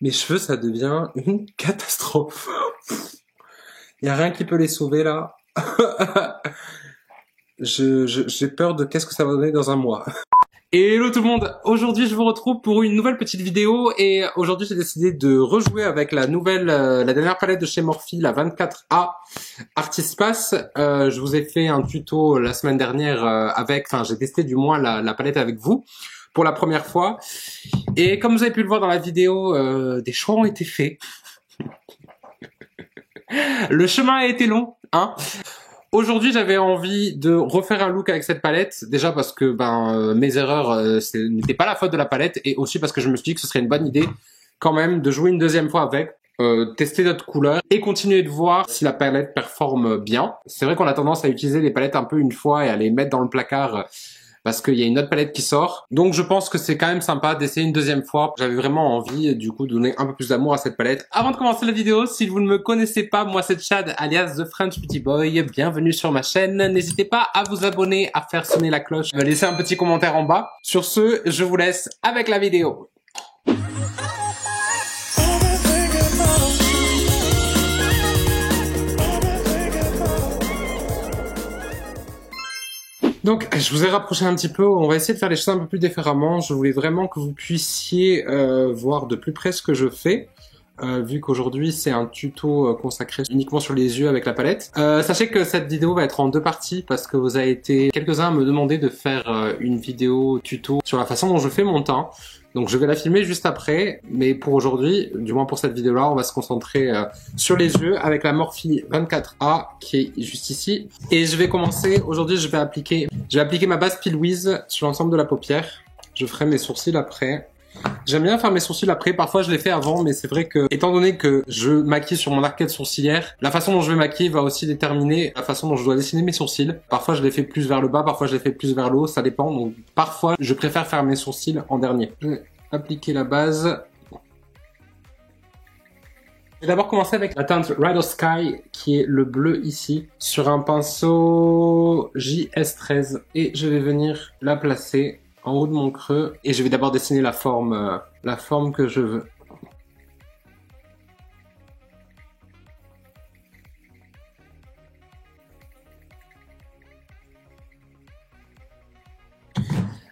Mes cheveux, ça devient une catastrophe. Il y a rien qui peut les sauver là. J'ai peur de qu'est-ce que ça va donner dans un mois. Et hello tout le monde, aujourd'hui je vous retrouve pour une nouvelle petite vidéo et aujourd'hui j'ai décidé de rejouer avec la nouvelle, la dernière palette de chez Morphe, la 24A Artist Pass. Je vous ai fait un tuto la semaine dernière j'ai testé du moins la palette avec vous pour la première fois. Et comme vous avez pu le voir dans la vidéo, des choix ont été faits. Le chemin a été long, hein. Aujourd'hui, j'avais envie de refaire un look avec cette palette, déjà parce que mes erreurs n'étaient pas la faute de la palette, et aussi parce que je me suis dit que ce serait une bonne idée quand même de jouer une deuxième fois avec, tester d'autres couleurs et continuer de voir si la palette performe bien. C'est vrai qu'on a tendance à utiliser les palettes un peu une fois et à les mettre dans le placard parce qu'il y a une autre palette qui sort. Donc je pense que c'est quand même sympa d'essayer une deuxième fois. J'avais vraiment envie du coup de donner un peu plus d'amour à cette palette. Avant de commencer la vidéo, si vous ne me connaissez pas, moi c'est Chad alias The French Beauty Boy. Bienvenue sur ma chaîne. N'hésitez pas à vous abonner, à faire sonner la cloche, à laisser un petit commentaire en bas. Sur ce, je vous laisse avec la vidéo. Donc, je vous ai rapproché un petit peu, on va essayer de faire les choses un peu plus différemment. Je voulais vraiment que vous puissiez voir de plus près ce que je fais, vu qu'aujourd'hui c'est un tuto consacré uniquement sur les yeux avec la palette. Sachez que cette vidéo va être en deux parties, parce que vous avez été quelques-uns à me demander de faire une vidéo tuto sur la façon dont je fais mon teint. Donc je vais la filmer juste après, mais pour aujourd'hui, du moins pour cette vidéo-là, on va se concentrer sur les yeux avec la Morphe 24A qui est juste ici. Et je vais commencer, aujourd'hui je vais appliquer ma base Pillouise sur l'ensemble de la paupière. Je ferai mes sourcils après. J'aime bien faire mes sourcils après, parfois je les fais avant, mais c'est vrai que, étant donné que je maquille sur mon arcade sourcilière, la façon dont je vais maquiller va aussi déterminer la façon dont je dois dessiner mes sourcils. Parfois je les fais plus vers le bas, parfois je les fais plus vers le haut, ça dépend, donc parfois je préfère faire mes sourcils en dernier. Je vais appliquer la base. Je vais d'abord commencer avec la teinte Ride or Sky, qui est le bleu ici, sur un pinceau JS13, et je vais venir la placer en haut de mon creux, et je vais d'abord dessiner la forme que je veux.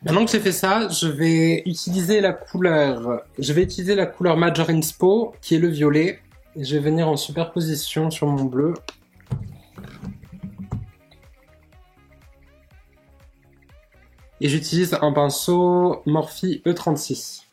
Maintenant que j'ai fait ça, je vais utiliser la couleur Major Inspo, qui est le violet, et je vais venir en superposition sur mon bleu. Et j'utilise un pinceau Morphe E36.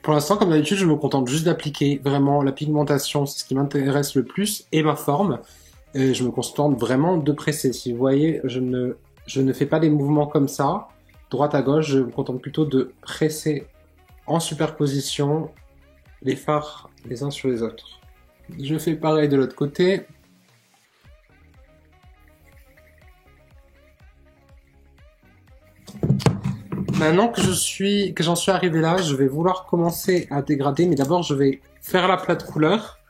Pour l'instant, comme d'habitude, je me contente juste d'appliquer vraiment la pigmentation, c'est ce qui m'intéresse le plus, et ma forme. Et je me contente vraiment de presser. Si vous voyez, je ne fais pas des mouvements comme ça, droite à gauche, je me contente plutôt de presser en superposition les fards les uns sur les autres. Je fais pareil de l'autre côté. Maintenant que j'en suis arrivé là, je vais vouloir commencer à dégrader, mais d'abord je vais faire la plate couleur.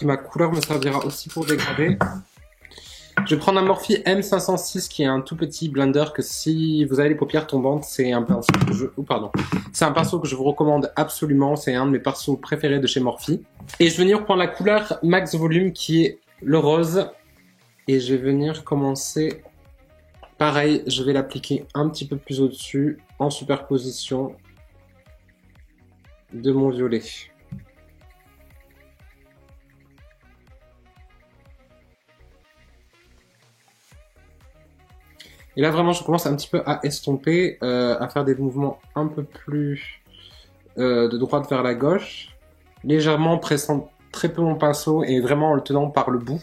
Et ma couleur me servira aussi pour dégrader. Je vais prendre un Morphe M506 qui est un tout petit blender que si vous avez les paupières tombantes, c'est un pinceau que je vous recommande absolument. C'est un de mes pinceaux préférés de chez Morphe. Et je vais venir prendre la couleur Max Volume qui est le rose. Et je vais venir commencer. Pareil, je vais l'appliquer un petit peu plus au-dessus en superposition de mon violet. Et là vraiment je commence un petit peu à estomper, à faire des mouvements un peu plus de droite vers la gauche, légèrement pressant très peu mon pinceau et vraiment en le tenant par le bout.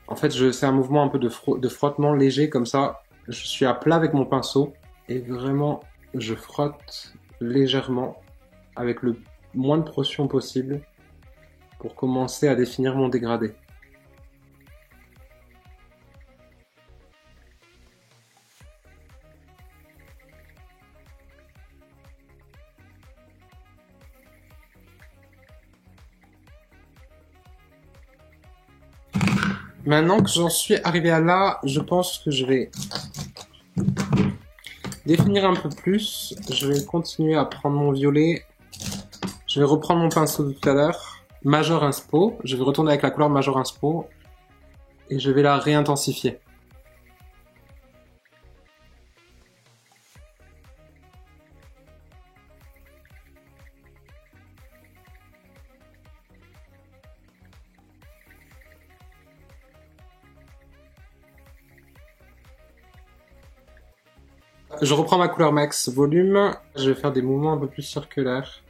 En fait c'est un mouvement un peu de frottement léger comme ça, je suis à plat avec mon pinceau et vraiment je frotte légèrement avec le moins de pression possible pour commencer à définir mon dégradé. Maintenant que j'en suis arrivé à là, je pense que je vais définir un peu plus. Je vais continuer à prendre mon violet. Je vais reprendre mon pinceau de tout à l'heure. Major Inspo. Je vais retourner avec la couleur Major Inspo. Et je vais la réintensifier. Je reprends ma couleur max volume. Je vais faire des mouvements un peu plus circulaires.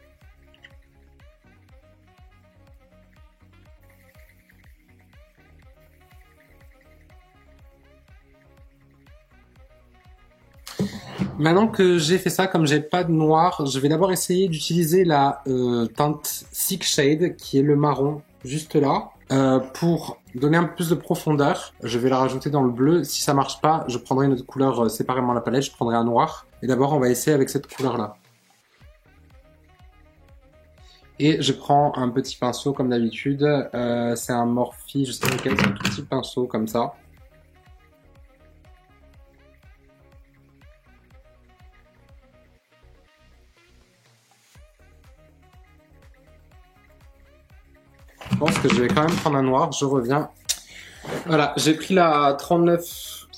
Maintenant que j'ai fait ça, comme j'ai pas de noir, je vais d'abord essayer d'utiliser la teinte Six Shade, qui est le marron, juste là, pour donner un peu plus de profondeur. Je vais la rajouter dans le bleu. Si ça marche pas, je prendrai une autre couleur séparément à la palette, je prendrai un noir. Et d'abord, on va essayer avec cette couleur-là. Et je prends un petit pinceau comme d'habitude, c'est un Morphe, je sais pas lequel, c'est un tout petit pinceau comme ça. Je pense que je vais quand même prendre un noir, je reviens. Voilà, j'ai pris la 39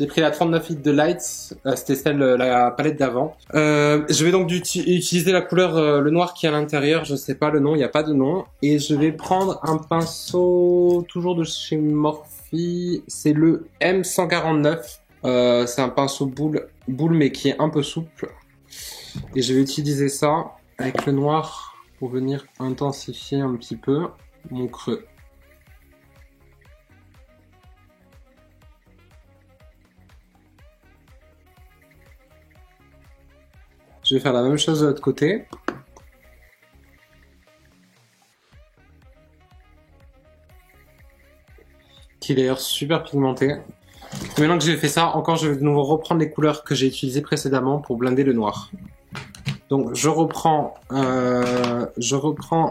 hits de Lights, c'était celle, la palette d'avant. Je vais donc utiliser la couleur, le noir qui est à l'intérieur, je sais pas le nom, il n'y a pas de nom. Et je vais prendre un pinceau, toujours de chez Morphe, c'est le M149. C'est un pinceau boule mais qui est un peu souple. Et je vais utiliser ça avec le noir pour venir intensifier un petit peu mon creux. Je vais faire la même chose de l'autre côté. Qui est d'ailleurs super pigmenté. Et maintenant que j'ai fait ça, encore je vais de nouveau reprendre les couleurs que j'ai utilisées précédemment pour blinder le noir. Donc je reprends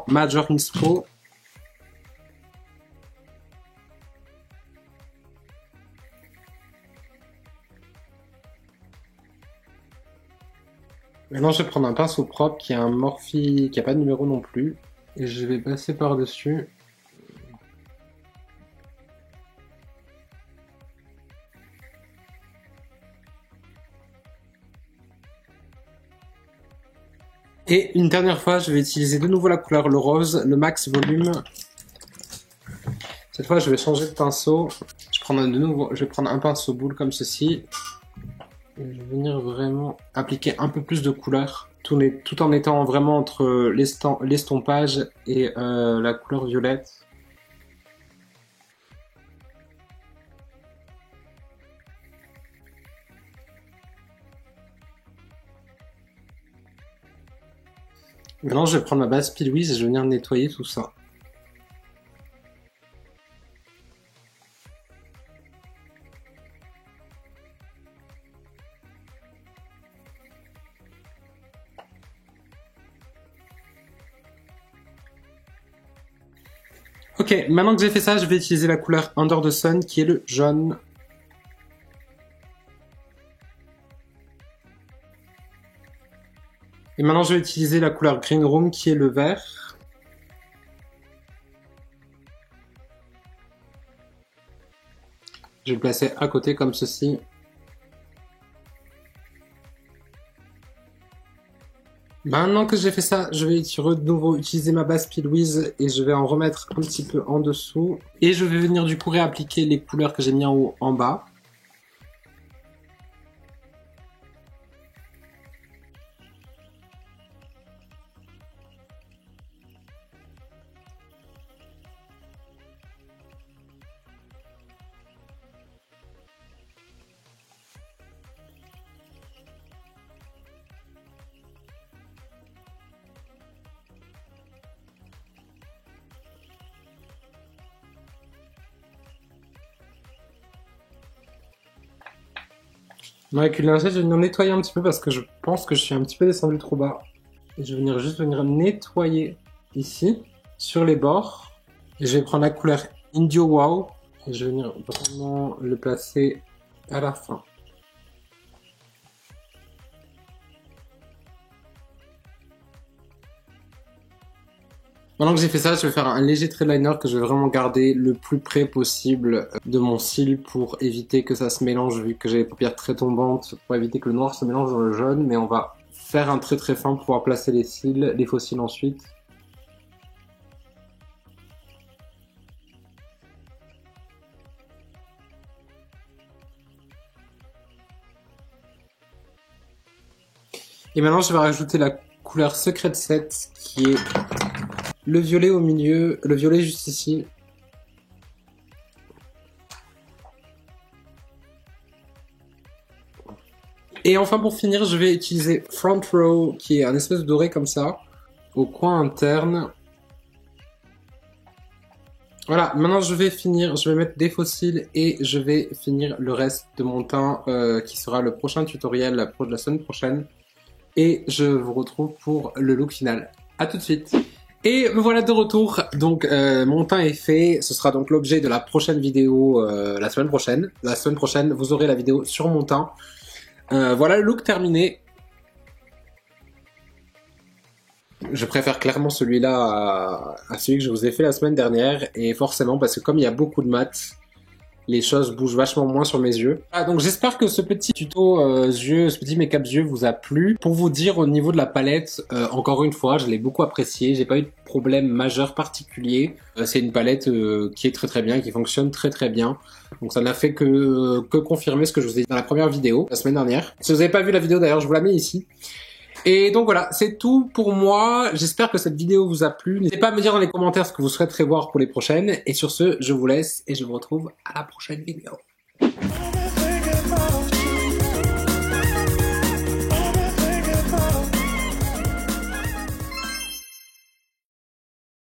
Major Inspo. Maintenant je vais prendre un pinceau propre qui a un Morphe qui a pas de numéro non plus. Et je vais passer par-dessus. Et une dernière fois, je vais utiliser de nouveau la couleur le rose, le max volume. Cette fois, je vais changer de pinceau. Je vais prendre un pinceau boule comme ceci. Et je vais venir vraiment appliquer un peu plus de couleur, tout en étant vraiment entre l'estompage et la couleur violette. Maintenant, je vais prendre ma base P. Louise et je vais venir nettoyer tout ça. Ok, maintenant que j'ai fait ça, je vais utiliser la couleur Under the Sun qui est le jaune. Et maintenant je vais utiliser la couleur Green Room qui est le vert. Je vais le placer à côté comme ceci. Maintenant que j'ai fait ça, je vais de nouveau utiliser ma base P. Louise et je vais en remettre un petit peu en dessous. Et je vais venir du coup réappliquer les couleurs que j'ai mis en haut en bas. Avec une lingette, je vais venir nettoyer un petit peu parce que je pense que je suis un petit peu descendu trop bas. Et je vais venir nettoyer ici, sur les bords. Et je vais prendre la couleur Indio Wow Et je vais venir vraiment le placer à la fin. Maintenant que j'ai fait ça, je vais faire un léger trait liner que je vais vraiment garder le plus près possible de mon cil pour éviter que ça se mélange, vu que j'ai les paupières très tombantes, pour éviter que le noir se mélange dans le jaune. Mais on va faire un trait très fin pour pouvoir placer les cils, les faux cils ensuite. Et maintenant, je vais rajouter la couleur Secret Set, qui est le violet au milieu, le violet juste ici. Et enfin, pour finir, je vais utiliser Front Row, qui est un espèce de doré comme ça, au coin interne. Voilà, maintenant je vais finir, je vais mettre des fossiles et je vais finir le reste de mon teint qui sera le prochain tutoriel de la semaine prochaine. Et je vous retrouve pour le look final. À tout de suite. Et me voilà de retour. Donc mon teint est fait. Ce sera donc l'objet de la prochaine vidéo la semaine prochaine. La semaine prochaine, vous aurez la vidéo sur mon teint. Voilà le look terminé. Je préfère clairement celui-là à celui que je vous ai fait la semaine dernière. Et forcément, parce que comme il y a beaucoup de mat, les choses bougent vachement moins sur mes yeux. Ah, donc j'espère que ce petit tuto yeux, ce petit make-up yeux vous a plu. Pour vous dire au niveau de la palette, encore une fois, je l'ai beaucoup apprécié. J'ai pas eu de problème majeur particulier. C'est une palette qui est très très bien, qui fonctionne très très bien. Donc ça n'a fait que confirmer ce que je vous ai dit dans la première vidéo, la semaine dernière. Si vous n'avez pas vu la vidéo d'ailleurs, je vous la mets ici. Et donc voilà, c'est tout pour moi. J'espère que cette vidéo vous a plu. N'hésitez pas à me dire dans les commentaires ce que vous souhaiterez voir pour les prochaines. Et sur ce, je vous laisse et je vous retrouve à la prochaine vidéo.